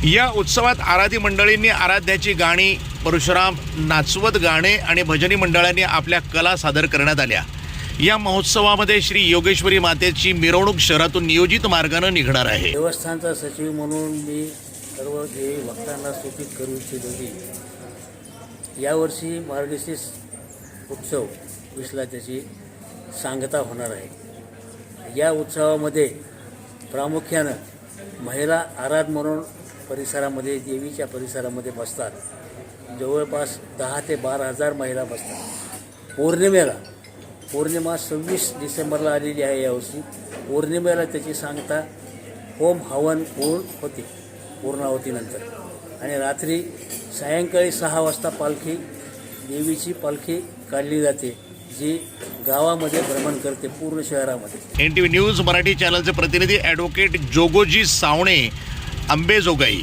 या उत्सवात आराधी मंडळींनी आराध्याची गाणी, परशुराम नाचवत गाणे आणि भजनी मंडळांनी आपल्या कला सादर करण्यात आल्या। या महोत्सवामध्ये श्री योगेश्वरी मातेची मिरवणूक शहरातून नियोजित मार्गाने निघणार आहे। देवस्थानचा सचिव म्हणून मी सर्व देवी भक्तांना सूचित करू इच्छितो की यावर्षी मार्गशीर्ष उत्सव 20ला त्याची सांगता होणार आहे। या उत्सवामध्ये प्रामुख्यानं महिला आराध म्हणून परिसरामध्ये देवीच्या परिसरामध्ये बसतात। जवळपास 10 ते 12 हजार महिला बसतात। पौर्णिमा 26 डिसेंबरला आलेली आहे। यावर्षी पौर्णिमेला त्याची सांगता होम हवन होऊन होते पूर्णाहुतीनंतर, आणि रात्री सायंकाळी 6 वाजता देवीची पालखी काढली जाते, जी गावामध्ये भ्रमण करते पूर्ण शहरामध्ये। NTV न्यूज मराठी चॅनलचे प्रतिनिधी ॲडव्होकेट जोगोजी सावणे, अंबेजोगाई।